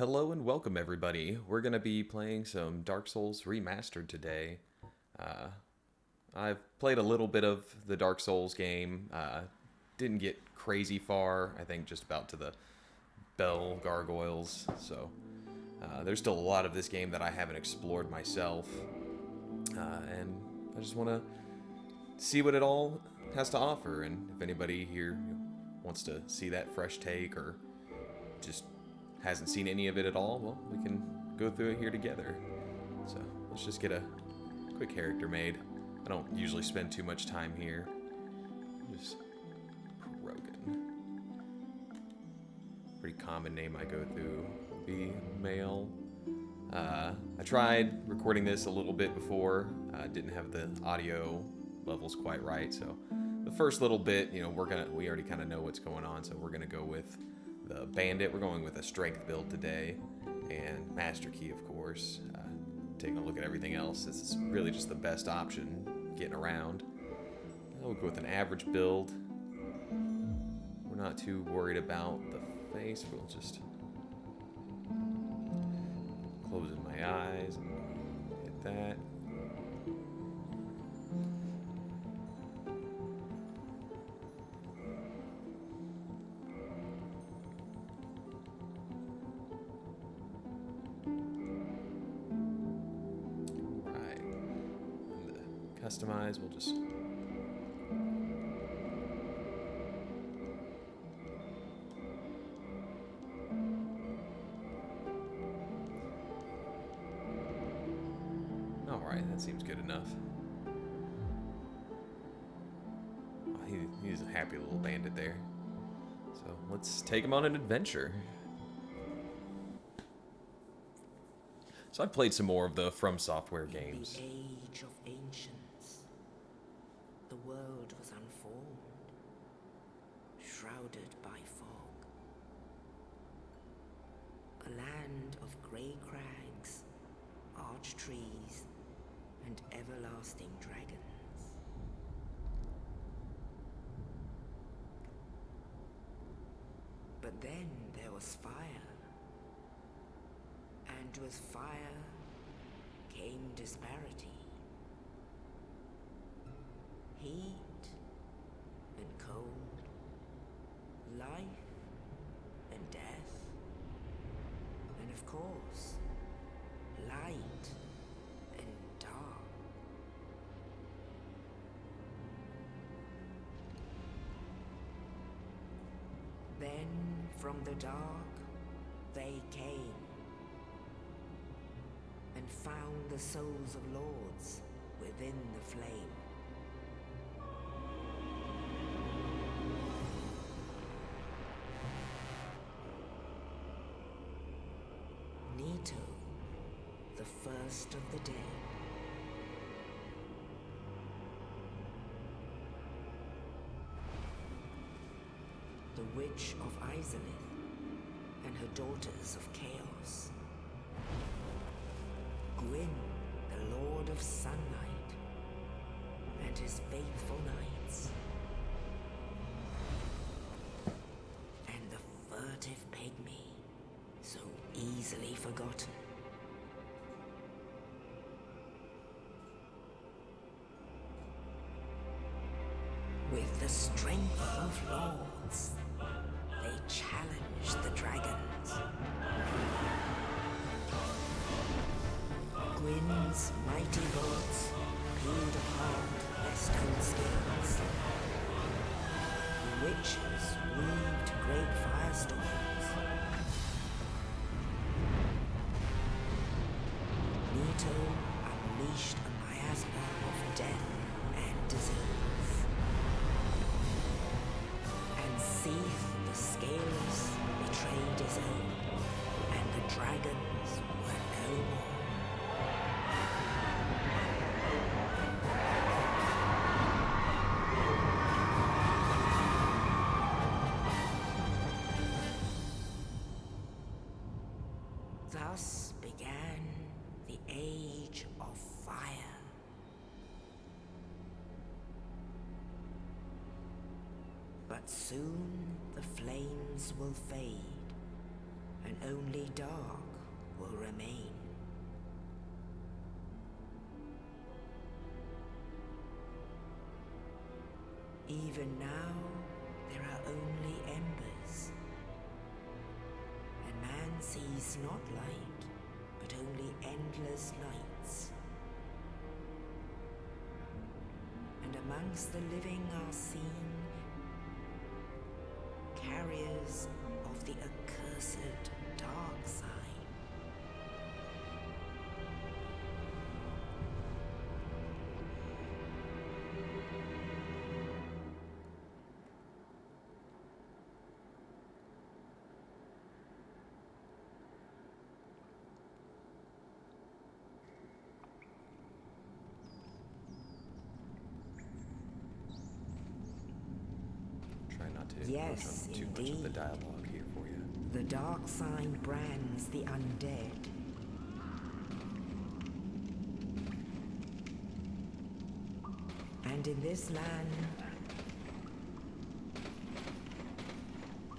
Hello and welcome, everybody. We're going to be playing some Dark Souls Remastered today. Uh, I've played a little bit of the Dark Souls game. Didn't get crazy far. I think just about to the bell gargoyles. So there's still a lot of this game that I haven't explored myself. And I just want to see what it all has to offer. And if anybody here wants to see that fresh take or just hasn't seen any of it at all, well, we can go through it here together. So let's just get a quick character made. I don't usually spend too much time here. Just Krogan. Pretty common name I go through would be male. I tried recording this a little bit before. Didn't have the audio levels quite right, so the first little bit, we already kind of know what's going on, so we're gonna go with the bandit. We're going with a strength build today, and master key, of course. Taking a look at everything else, this is really just the best option getting around. We'll go with an average build. We're not too worried about the face. We'll just closing my eyes and hit that. Customize, we'll just alright, that seems good enough. Oh, he's a happy little bandit there. So let's take him on an adventure. So I've played some more of the From Software games. In the age of ancients, the world was unformed, shrouded by fog. A land of grey crags, arch trees, and everlasting dragons. But then there was fire. And with fire came disparity. Heat and cold, life and death, and of course, light and dark. Then from the dark they came and found the souls of lords within the flame. Nito, the first of the dead. The Witch of Izalith and her daughters of chaos. Gwyn, the Lord of Sunlight, and his faithful knights. And the furtive pygmy, so easily forgotten. With the strength of lords, they challenged the dragons. Gwyn's mighty bolts peeled apart their stone scales. The witches weaved great firestorms. Nito unleashed a miasma of death and disease. And Seath the Scaleless betrayed his own, and the dragons were no more. Thus began the Age of Fire. But soon the flames will fade, and only dark will remain. Even now, there are only embers, and man sees not light, but only endless nights. And amongst the living are seen carriers of the accursed dark side. Try not to Yes, push on too much of the indeed. dialogue here for you. The dark side brands the undead. And in this land,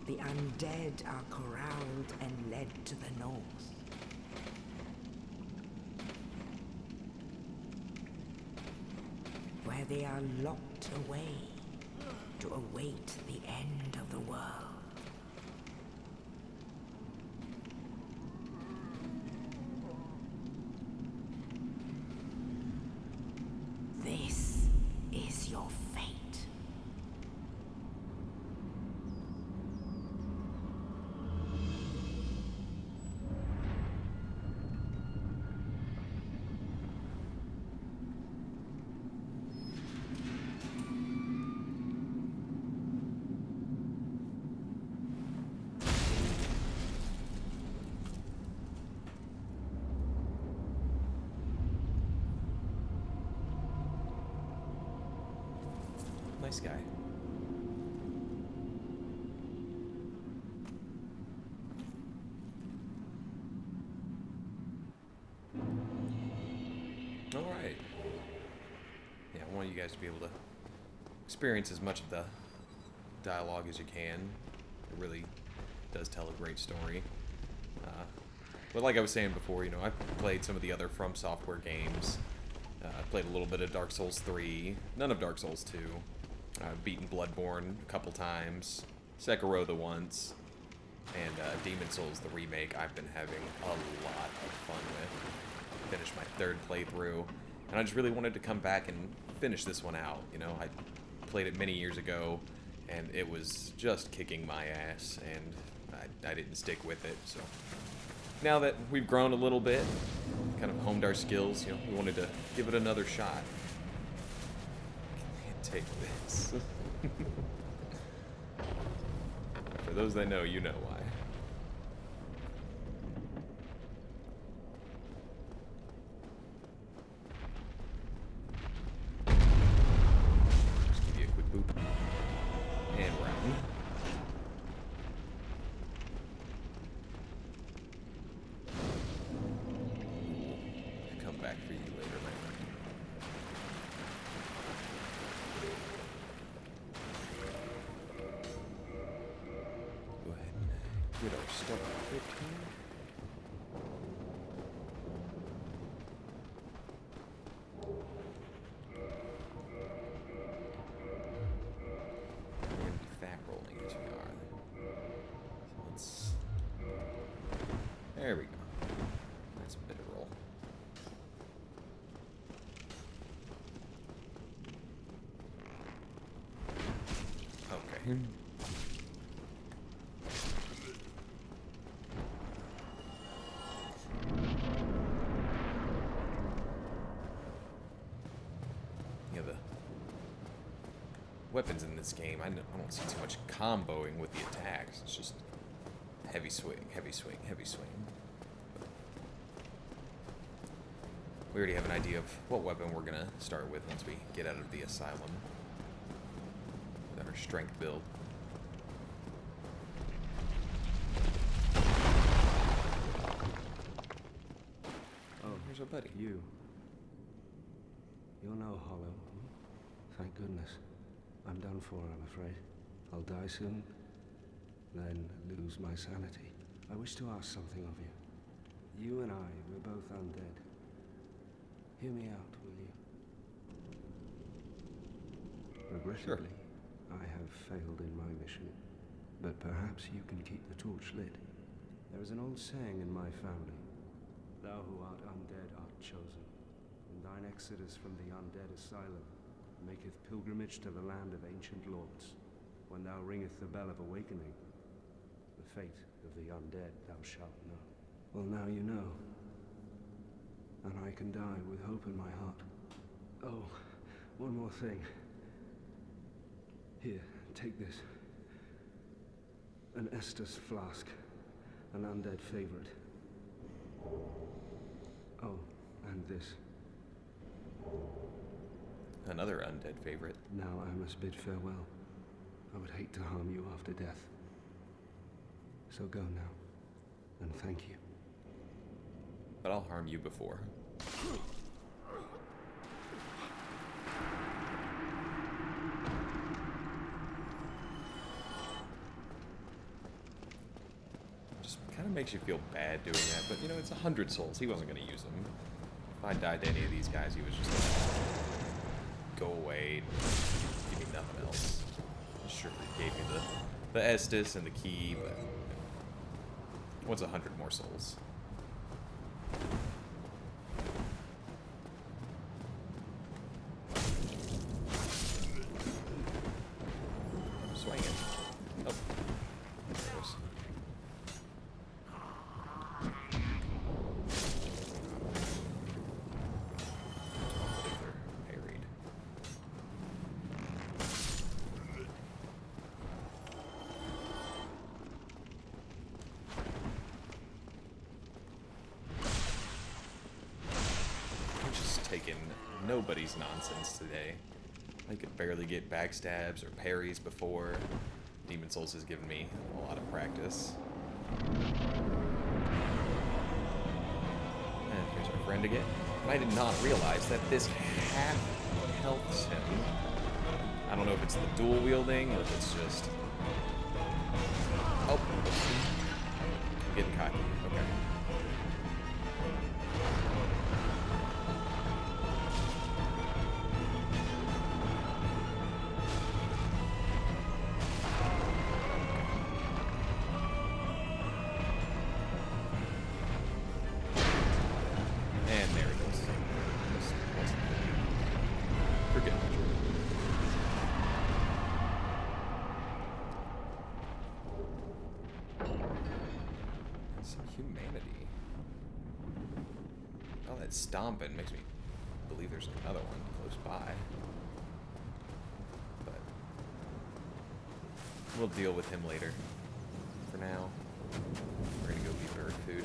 the undead are corralled and led to the north. Where they are locked away to await the end of the world. This is your fate. Nice guy. All right. Yeah, I want you guys to be able to experience as much of the dialogue as you can. It really does tell a great story. But like I was saying before, you know, I've played some of the other From Software games. I've played a little bit of Dark Souls 3, none of Dark Souls 2. I've beaten Bloodborne a couple times, Sekiro the once, and Demon Souls the remake I've been having a lot of fun with. Finished my third playthrough, and I just really wanted to come back and finish this one out. You know, I played it many years ago, and it was just kicking my ass, and I didn't stick with it, so... Now that we've grown a little bit, kind of honed our skills, you know, we wanted to give it another shot. Can't take this. For those that know, you know why. Just give you a quick boop. And we're out. Back for you later, my friend. Go ahead and get our stuff equipped here. And fat rolling as we are. So let's... There we go. That's a bit of roll. Okay. Yeah, the weapons in this game, I don't see too much comboing with the attacks. It's just heavy swing, heavy swing, heavy swing. We already have an idea of what weapon we're gonna start with once we get out of the asylum. With our strength build. Oh, here's our buddy. You. You're no hollow. Thank goodness. I'm done for, I'm afraid. I'll die soon, then lose my sanity. I wish to ask something of you. You and I, we're both undead. Hear me out, will you? Regrettably, I have failed in my mission, but perhaps you can keep the torch lit. There is an old saying in my family: thou who art undead art chosen, and thine exodus from the undead asylum maketh pilgrimage to the land of ancient lords. When thou ringeth the bell of awakening, the fate of the undead thou shalt know. Well, now you know, and I can die with hope in my heart. Oh, one more thing. Here, take this. An Estus flask, an undead favorite. Oh, and this. Another undead favorite. Now I must bid farewell. I would hate to harm you after death. So go now, and thank you. But I'll harm you before. Just kind of makes you feel bad doing that, but you know, it's 100 souls. He wasn't going to use them. If I died to any of these guys, he was just going to go away and give me nothing else. Sure, he gave me the Estus and the key, but what's 100 more souls? Swinging. Oh. There it goes. They're parried. I'm just taking nobody's nonsense today. I could barely get backstabs or parries before. Demon Souls has given me a lot of practice. And here's our friend again. And I did not realize that this half healths him. I don't know if it's the dual wielding or if it's just... Oh, I'm getting cocky. Okay. Humanity. Oh, that stomping makes me believe there's another one close by. But we'll deal with him later. For now, we're gonna go be bird food.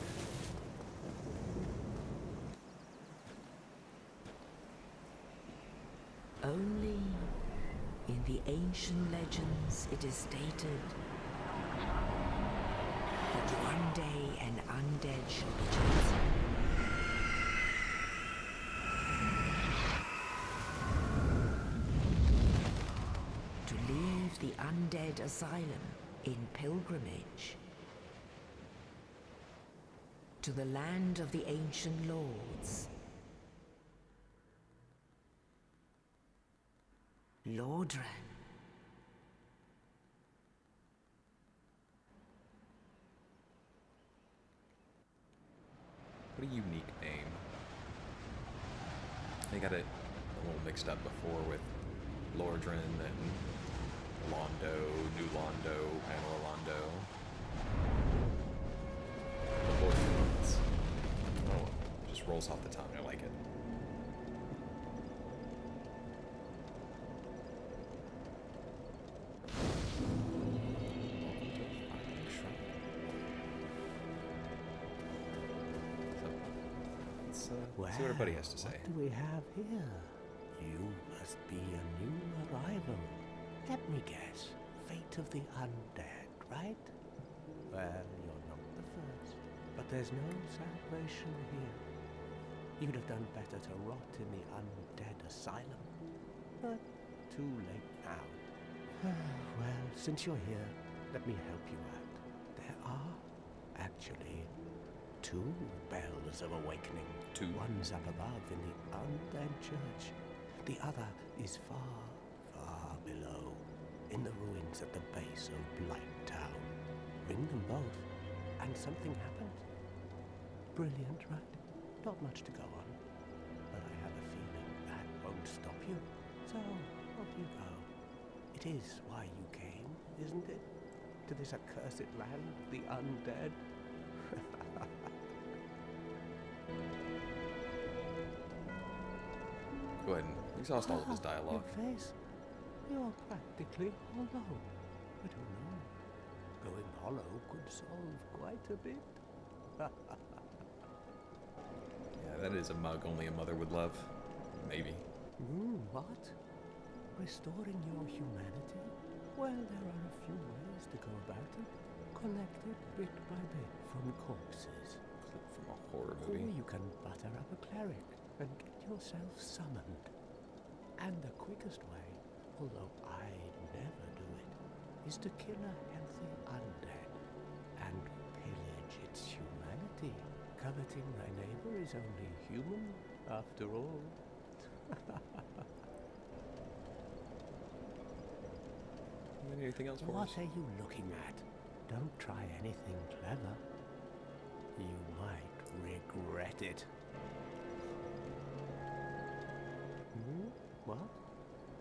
Only in the ancient legends it is stated that one day an undead shall be chosen. To leave the undead asylum in pilgrimage to the land of the ancient lords. Lordran. What a unique name. They got it a little mixed up before with Lordran and Londo, New Londo, and Orlando. Lordran. Oh, it just rolls off the tongue. I like it. See what everybody has to say. What do we have here? You must be a new arrival. Let me guess. Fate of the undead, right? Well, you're not the first. But there's no salvation here. You'd have done better to rot in the undead asylum. But too late now. Well, since you're here, let me help you out. There are, actually. 2 bells of awakening. 2. One's up above in the undead church. The other is far, far below, in the ruins at the base of Blight Town. Ring them both, and something happens. Brilliant, right? Not much to go on, but I have a feeling that won't stop you. So, off you go. It is why you came, isn't it? To this accursed land of the undead? Go ahead and exhaust all of his dialogue. Your face. You're practically hollow. I don't know. Going hollow could solve quite a bit. Yeah, that is a mug only a mother would love. Maybe. What? Restoring your humanity? Well, there are a few ways to go about it. Collect it bit by bit from corpses. Clip from a horror Or movie. you can butter up a cleric and get yourself summoned. And the quickest way, although I'd never do it, is to kill a healthy undead and pillage its humanity. Coveting thy neighbor is only human, after all. Anything else for What us? are you looking at? Don't try anything clever. You might regret it. What?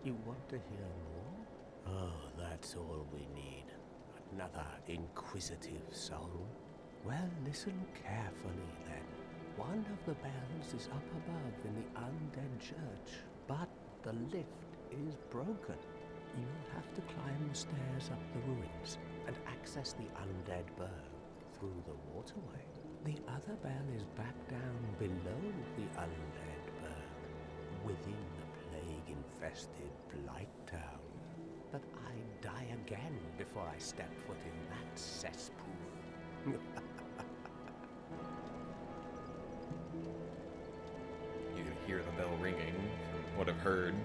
You want to hear more? Oh, that's all we need. Another inquisitive soul. Well, listen carefully then. One of the bells is up above in the undead church, but the lift is broken. You'll have to climb the stairs up the ruins and access the undead burg through the waterway. The other bell is back down below the undead burg, within the plague-infested Blight Town. But I'd die again before I step foot in that cesspool. You can hear the bell ringing. From what I've heard,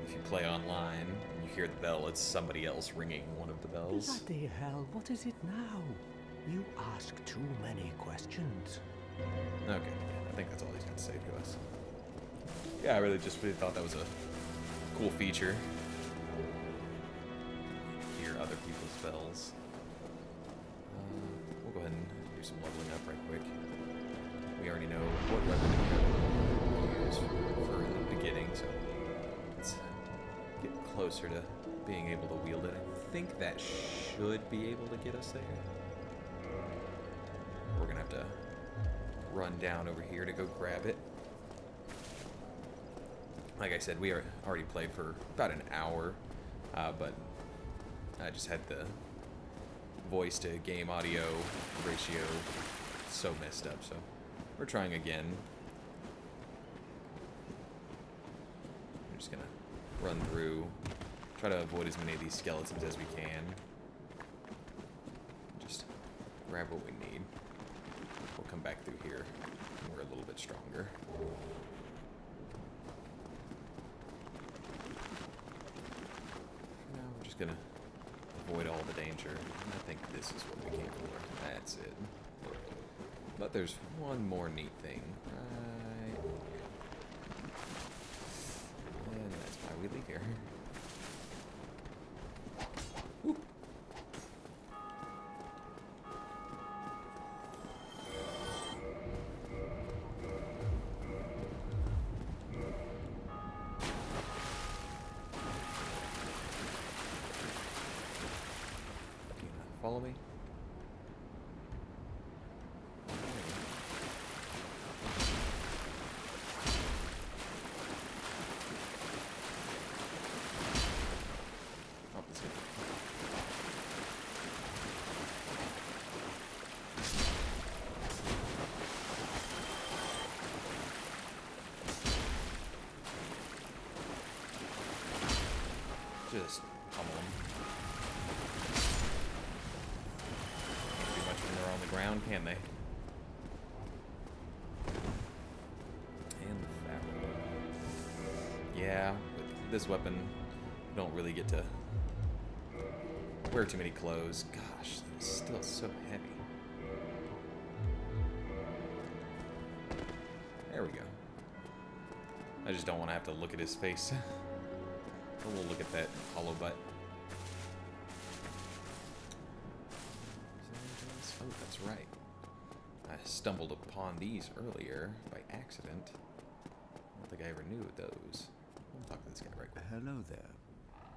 if you play online, and you hear the bell, it's somebody else ringing one of the bells. Bloody hell, what is it now? You ask too many questions. Okay, I think that's all he's got to say to us. Yeah, I really thought that was a cool feature. Hear other people's bells. We'll go ahead and do some leveling up right quick. We already know what weapon we're going to use for the beginning, so let's get closer to being able to wield it. I think that should be able to get us there. We're going to have to run down over here to go grab it. Like I said, we already played for about an hour, but I just had the voice to game audio ratio so messed up, so we're trying again. I'm just gonna run through, try to avoid as many of these skeletons as we can. Just grab what we need. We'll come back through here when we're a little bit stronger. Now we're just gonna avoid all the danger. I think this is what we came for. That's it. But there's one more neat thing. Right. And that's why we leave here. Woo. Follow me. Oh, that's good. Just pummel them. Can't do much when they're on the ground, can they? And the foul. Yeah, with this weapon, you don't really get to wear too many clothes. Gosh, that is still so heavy. There we go. I just don't want to have to look at his face. And we'll look at that hollow butt. Oh, that's right. I stumbled upon these earlier by accident. I don't think I ever knew those. I'll talk to this guy right quick. Hello there.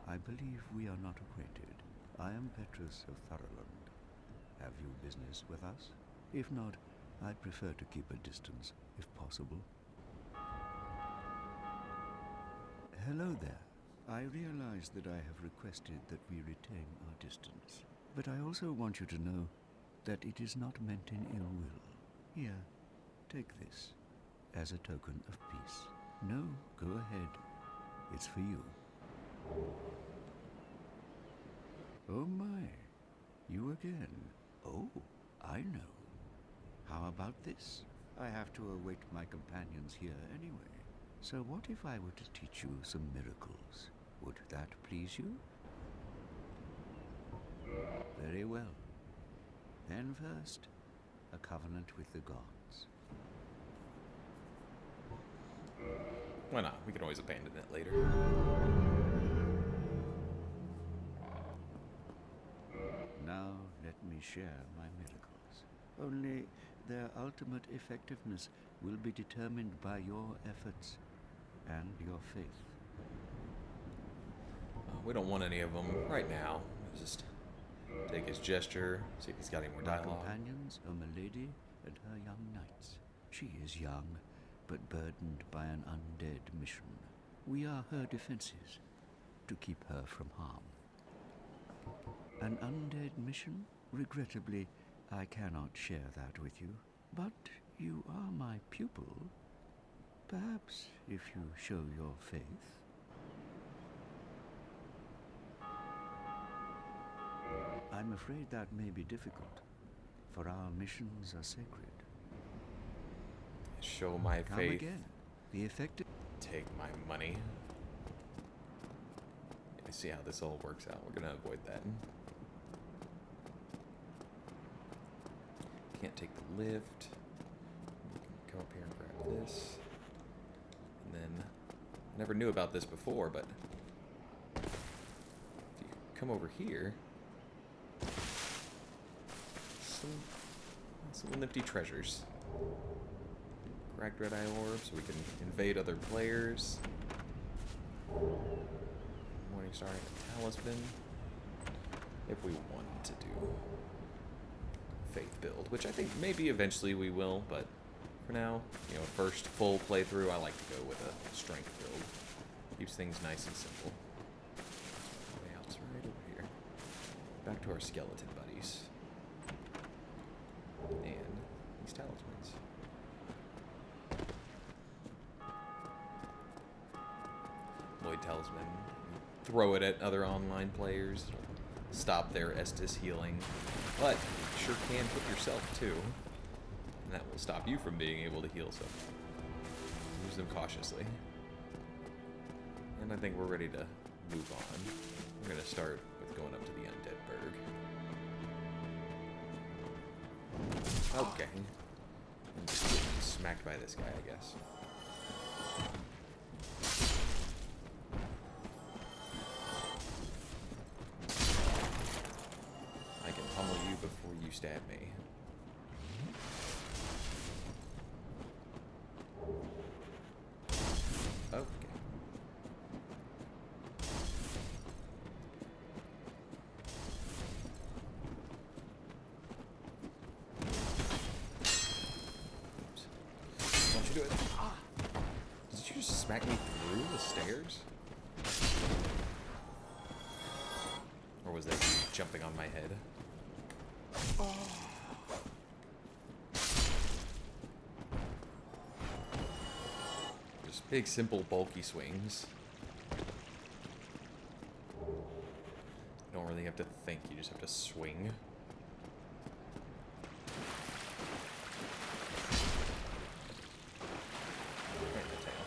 I believe we are not acquainted. I am Petrus of Thoroland. Have you business with us? If not, I'd prefer to keep a distance, if possible. Hello there. I realize that I have requested that we retain our distance, but I also want you to know that it is not meant in ill will. Here, take this, as a token of peace. No, go ahead. It's for you. Oh my, you again. Oh, I know. How about this? I have to await my companions here anyway. So what if I were to teach you some miracles? Would that please you? Very well. Then first, a covenant with the gods. Why not? We can always abandon it later. Now let me share my miracles. Only their ultimate effectiveness will be determined by your efforts and your faith. We don't want any of them right now. Just take his gesture, see if he's got any more My dialogue. companions are Milady and her young knights. She is young, but burdened by an undead mission. We are her defenses, to keep her from harm. An undead mission? Regrettably, I cannot share that with you. But you are my pupil. Perhaps if you show your faith. I'm afraid that may be difficult, for our missions are sacred. Show my Come faith. again. The effective... Take my money. I see how this all works out. We're gonna avoid that. Can't take the lift. We can come up here and grab this. And then, I never knew about this before, but if you come over here, some nifty treasures. Cracked red eye orb, so we can invade other players. Morningstar and a talisman. If we wanted to do faith build, which I think maybe eventually we will, but for now, you know, first full playthrough, I like to go with a strength build. Keeps things nice and simple. Way out's right over here. Back to our skeleton buddies. And these talismans. Lloyd talisman. Throw it at other online players. Stop their Estus healing. But you sure can hit yourself too. And that will stop you from being able to heal, so use them cautiously. And I think we're ready to move on. We're going to start with going up to the Undead Berg. Okay. I'm just getting smacked by this guy, I guess. I can pummel you before you stab me. Okay. Don't you do it. Ah! Did you just smack me through the stairs? Or was that you jumping on my head? Oh. Just big, simple, bulky swings. You don't really have to think, you just have to swing. Right in the tail.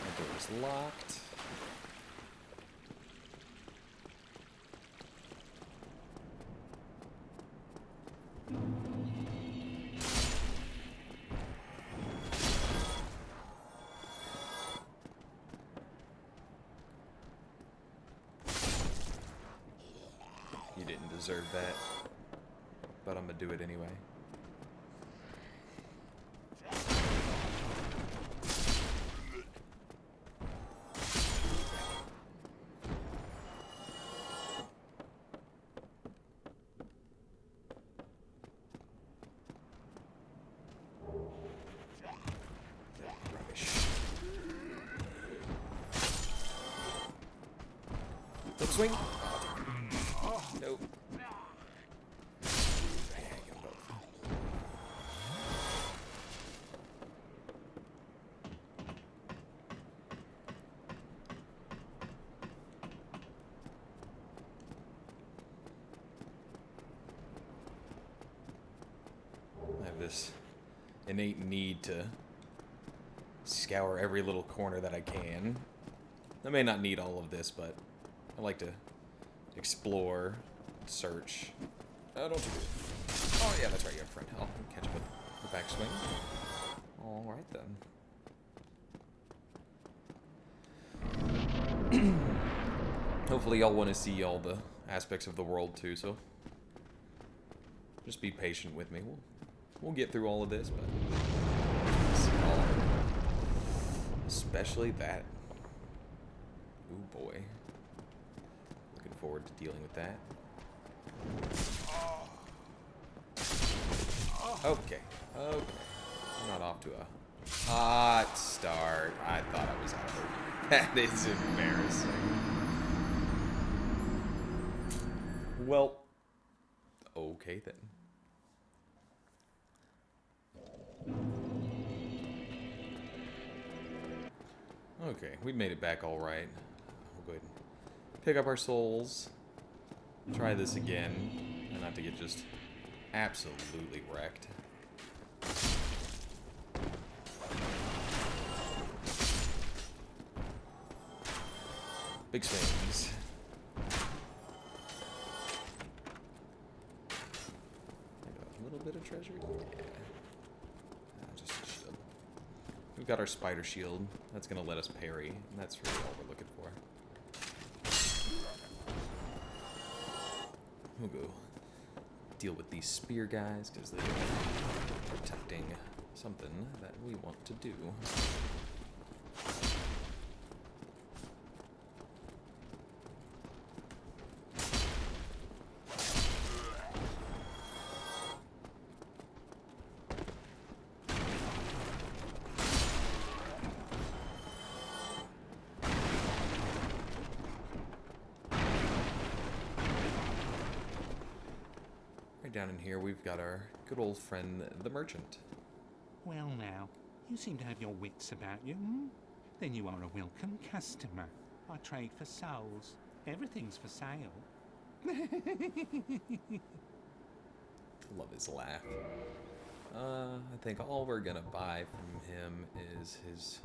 That door is locked. deserve that. But I'm gonna do it anyway. Swing. Nope. I have this innate need to scour every little corner that I can. I may not need all of this, but I like to explore, search. Oh, don't you do it. Oh, yeah, that's right, you're a friend. I'll catch up with the backswing. Alright, then. Hopefully y'all want to see all the aspects of the world, too, so just be patient with me. We'll get through all of this, but see all of it. Especially that. Ooh, boy. Looking forward to dealing with that. Okay. Okay. I'm not off to a hot start. I thought I was out of it. That is embarrassing. Well, okay then. Okay, we made it back all right. We'll go ahead and pick up our souls. Try this again, and not to get just absolutely wrecked. Big swings. A little bit of treasure? Yeah. Just a shield. We've got our spider shield. That's going to let us parry, and that's really all we're looking for. We'll go deal with these spear guys, because they're protecting something that we want to do. Down in here, we've got our good old friend, the merchant. Well now, you seem to have your wits about you, hmm? Then you are a welcome customer. I trade for souls. Everything's for sale. Love his laugh. I think all we're gonna buy from him is his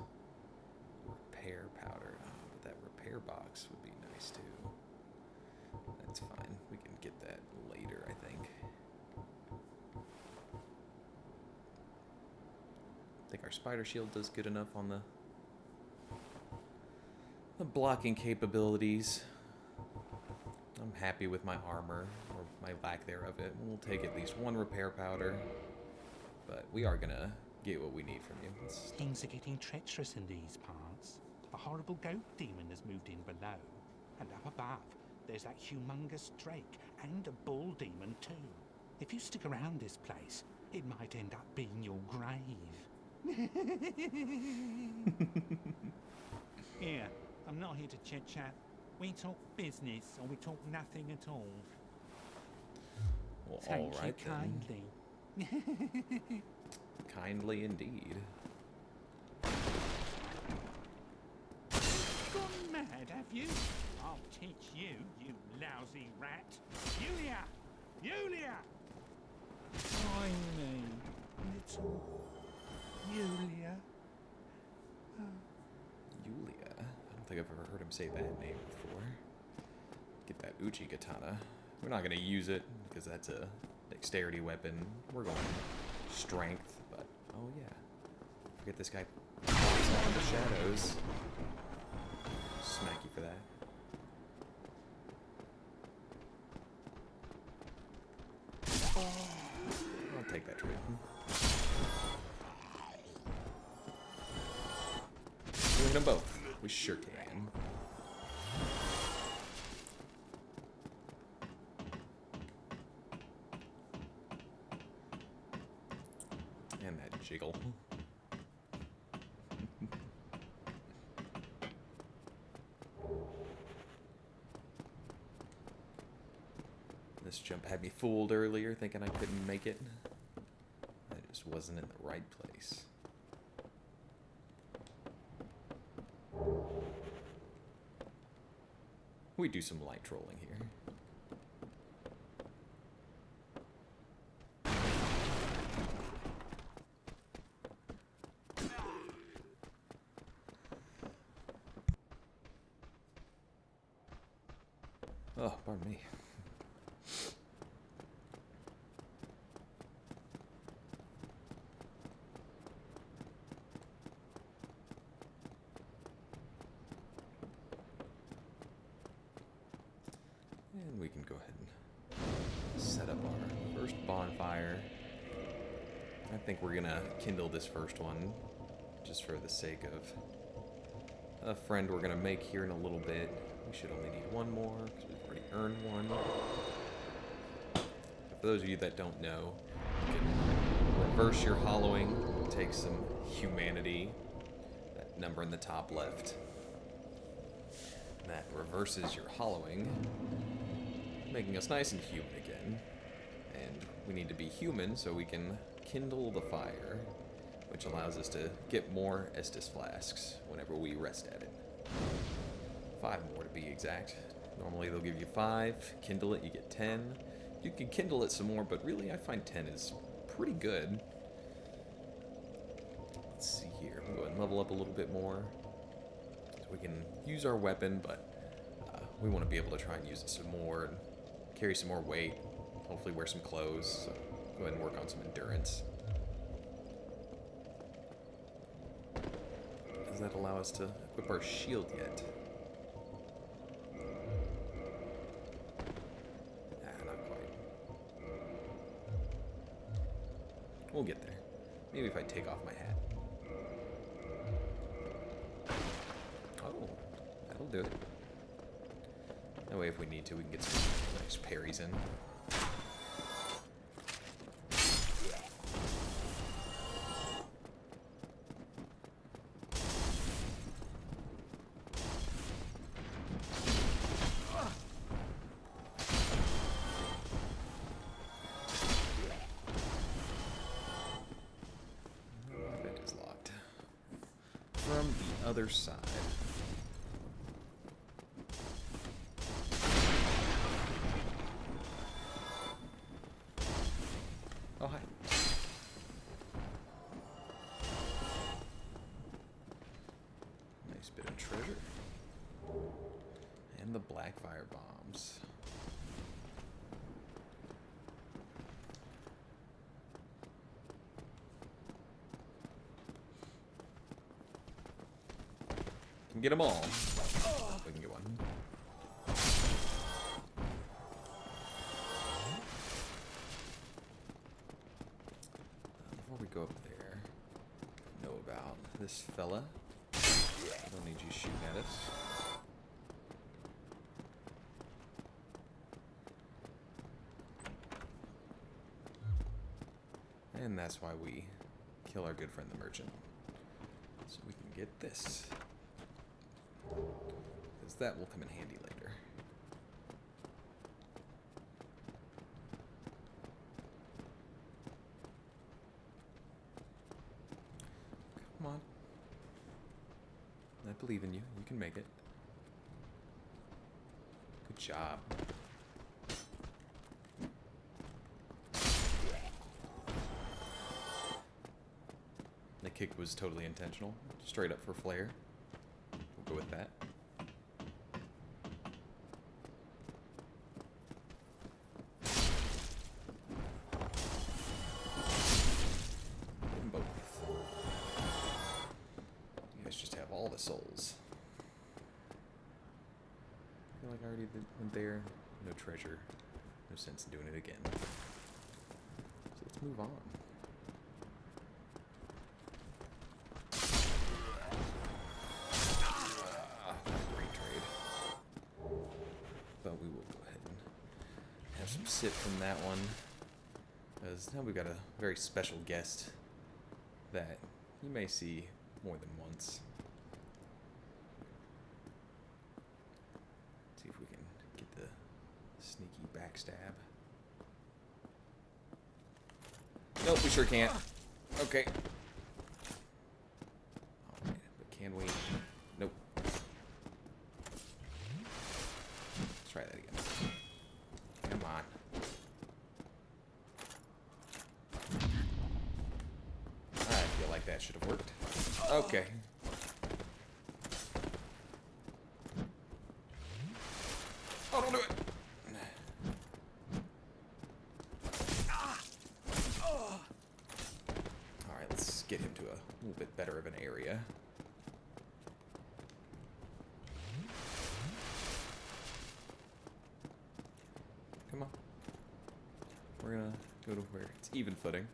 repair powder. Oh, but that repair box would be nice too. That's fine. We can get that later, I think. I think our spider shield does good enough on the blocking capabilities. I'm happy with my armor, or my lack thereof it. We'll take at least one repair powder, but we are gonna get what we need from you. Things are getting treacherous in these parts. A horrible goat demon has moved in below, and up above there's that humongous drake and a bull demon too. If you stick around this place, it might end up being your grave. Here, I'm not here to chit-chat. We talk business, or we talk nothing at all. Well, Thank all right you then. kindly. Kindly indeed. Gone mad, have you? I'll teach you, you lousy rat. Yulia! Yulia! Tiny little Yulia. Yulia? I don't think I've ever heard him say that name before. Get that Uchi katana. We're not going to use it, because that's a dexterity weapon. We're going strength, but oh yeah. Forget this guy pops out of the shadows. Smack you for that. I'll take that trade. Doing them both. We sure can. And that jiggle. This jump had me fooled earlier, thinking I couldn't make it. I just wasn't in the right place. We do some light trolling here. Oh, pardon me. And we can go ahead and set up our first bonfire. I think we're gonna kindle this first one just for the sake of a friend we're gonna make here in a little bit. We should only need one more because we've already earned one. But for those of you that don't know, you can reverse your hollowing, take some humanity, that number in the top left. And that reverses your hollowing, making us nice and human again. And we need to be human so we can kindle the fire, which allows us to get more Estus flasks whenever we rest at it. 5 more to be exact. Normally they'll give you 5, kindle it, you get 10. You can kindle it some more, but really I find 10 is pretty good. Let's see here, we'll go ahead and level up a little bit more. So we can use our weapon, but we want to be able to try and use it some more and carry some more weight. Hopefully wear some clothes. So go ahead and work on some endurance. Does that allow us to equip our shield yet? Not quite. We'll get there. Maybe if I take off my hat. Oh, that'll do it. That way if we need to, we can get some nice parries in. That is locked. From the other side. Oh, hi. Nice bit of treasure. And the black fire bombs. Can get them all. We can get one. Before we go up there, know about this fella. I don't need you shooting at us. And that's why we kill our good friend the merchant. So we can get this. Because that will come in handy later. Come on. I believe in you. You can make it. Good job. The kick was totally intentional. Straight up for flair. We'll go with that. Get them both. You guys just have all the souls. I feel like I already went there. No treasure. No sense in doing it again. move on. Great trade. But we will go ahead and have some sip from that one. Because now we've got a very special guest that you may see more than once. Let's see if we can get the sneaky backstab. Nope, we sure can't. Okay. Alright, but can we? Nope. Let's try that again. Come on. I feel like that should have worked. Okay. Oh, don't do it! Alright, let's get him to a little bit better of an area. Come on. We're gonna go to where it's even footing.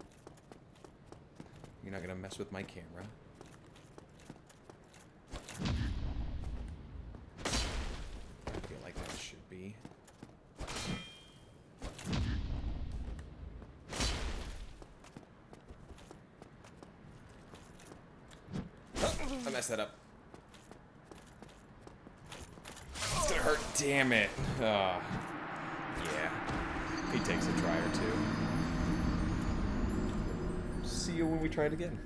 You're not gonna mess with my camera. I feel like that should be. Oh, I messed that up. It's gonna hurt. Damn it. Yeah. He takes a try or two. See you when we try it again.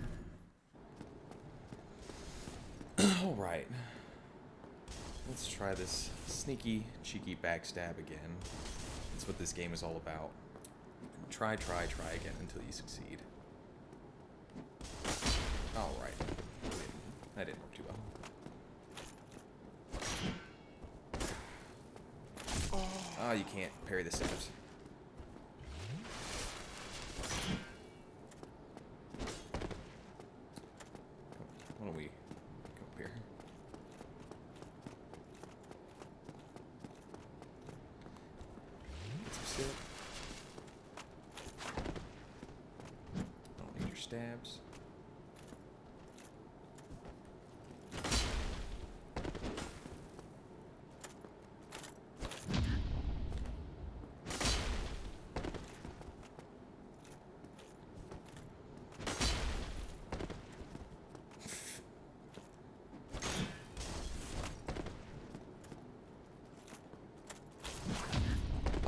Alright. Let's try this sneaky, cheeky backstab again. That's what this game is all about. Try again until you succeed. Alright. That didn't work too well. Oh, you can't parry the stabs. Why don't we come up here? Get some sip. Don't need your stabs.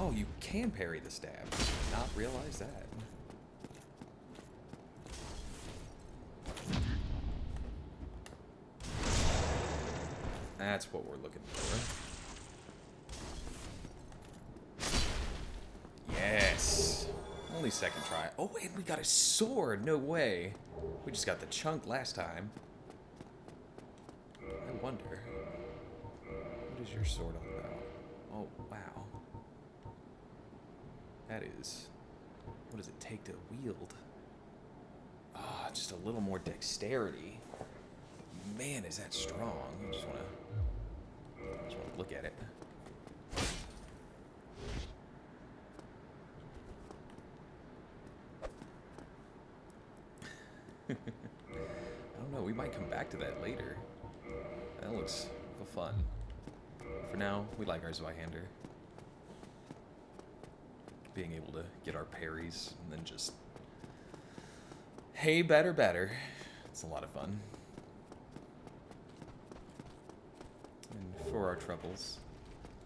Oh, you can parry the stab. Did not realize that. That's what we're looking for. Yes. Only second try. Oh, and we got a sword. No way. We just got the chunk last time. I wonder. What is your sword all about? Oh, wow. That is... What does it take to wield? Ah, just a little more dexterity. Man, is that strong. I just want to look at it. I don't know, we might come back to that later. That looks fun. For now, we like our Zweihander. Being able to get our parries and then just... Hey, better. It's a lot of fun. And for our troubles,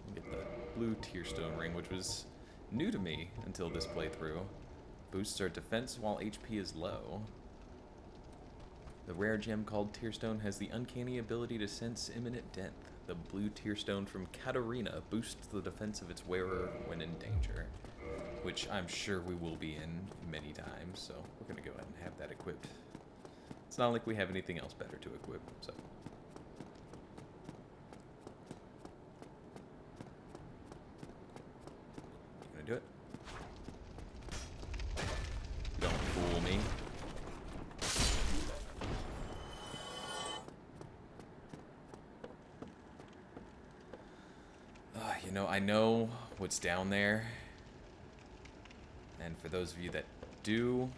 we get the blue Tearstone ring, which was new to me until this playthrough. Boosts our defense while HP is low. The rare gem called Tearstone has the uncanny ability to sense imminent death. The blue Tearstone from Katarina boosts the defense of its wearer when in danger, which I'm sure we will be in many times, so we're going to go ahead and have that equipped. It's not like we have anything else better to equip, so... You gonna do it? Don't fool me. You know, I know what's down there. And for those of you that do,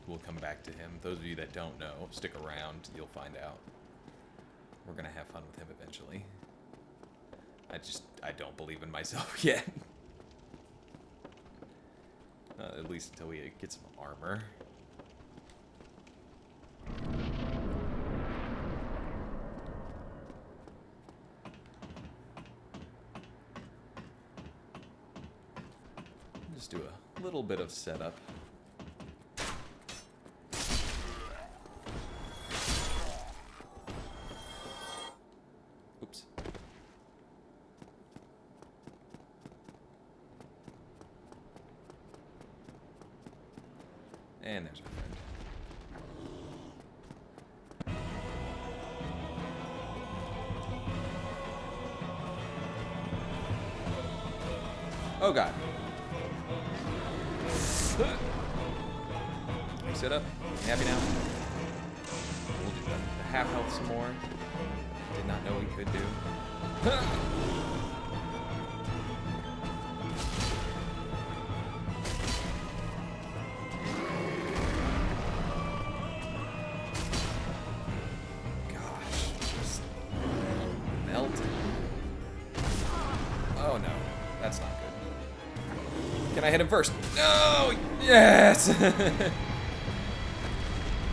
we'll come back to him. Those of you that don't know, stick around, you'll find out. We're gonna have fun with him eventually. I don't believe in myself yet. At least until we get some armor. Just do a little bit of setup. Oops. And there's our friend. Oh god. Sit up. You happy now? We'll do the half health some more. Did not know we could do. Gosh, just melted. Oh no, that's not good. Can I hit him first? No! Yes!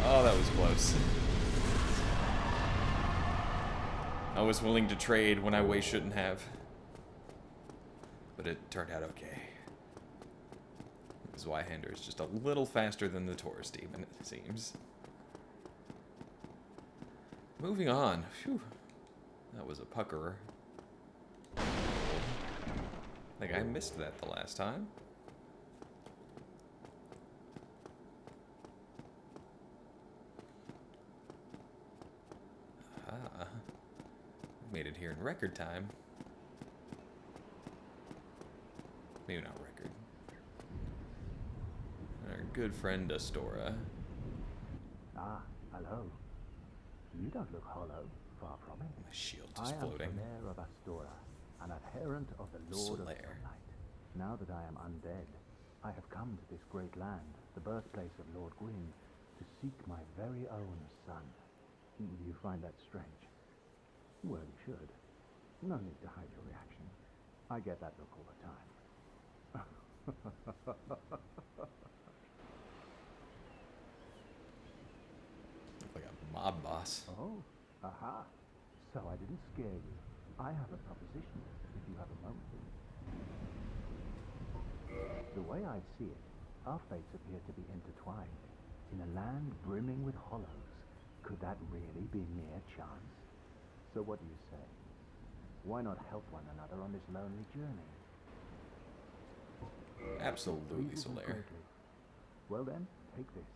Oh, that was close. I was willing to trade when I way shouldn't have. But it turned out okay. Because Zweihander is just a little faster than the Taurus demon, it seems. Moving on. Phew. That was a puckerer. I think I missed that the last time. Made it here in record time. Maybe not record. Our good friend Astora. Ah, hello. You don't look hollow, far from it. My shield just floating. I am Solaire of Astora, an adherent of the Lord of Solaire. Sunlight. Now that I am undead, I have come to this great land, the birthplace of Lord Gwyn, to seek my very own son. Do you find that strange? Well, you should. No need to hide your reaction. I get that look all the time. Look like a mob boss. Oh, aha. So I didn't scare you. I have a proposition, if you have a moment. The way I see it, our fates appear to be intertwined. In a land brimming with hollows, could that really be mere chance? So what do you say? Why not help one another on this lonely journey? Absolutely, Pleases me Solaire. greatly. Well then, take this.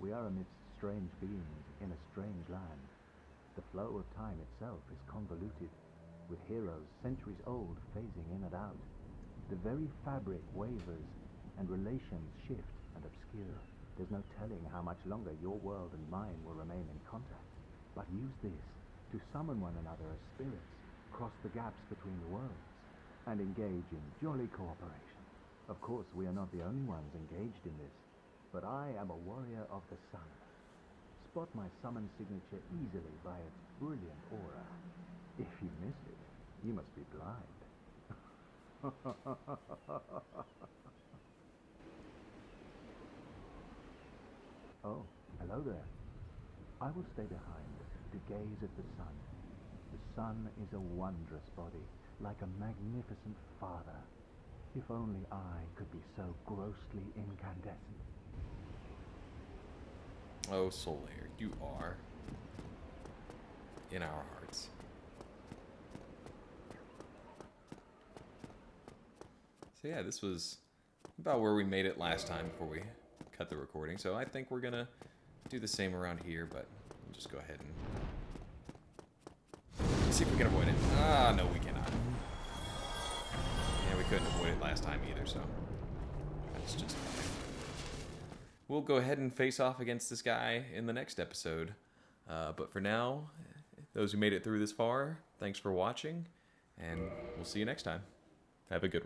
We are amidst strange beings in a strange land. The flow of time itself is convoluted, with heroes centuries old phasing in and out. The very fabric wavers, and relations shift and obscure. There's no telling how much longer your world and mine will remain in contact. But use this to summon one another as spirits, cross the gaps between the worlds, and engage in jolly cooperation. Of course, we are not the only ones engaged in this, but I am a warrior of the sun. Spot my summon signature easily by its brilliant aura. If you miss it, you must be blind. Oh, hello there. I will stay behind to gaze at the sun. The sun is a wondrous body, like a magnificent father. If only I could be so grossly incandescent. Oh, Solaire, you are in our hearts. So yeah, this was about where we made it last time before we cut the recording. So I think we're gonna do the same around here, but we'll just go ahead and see if we can avoid it. Ah, no, we cannot. Yeah, we couldn't avoid it last time either, so that's just fine. We'll go ahead and face off against this guy in the next episode. But for now, those who made it through this far, thanks for watching, and we'll see you next time. Have a good one.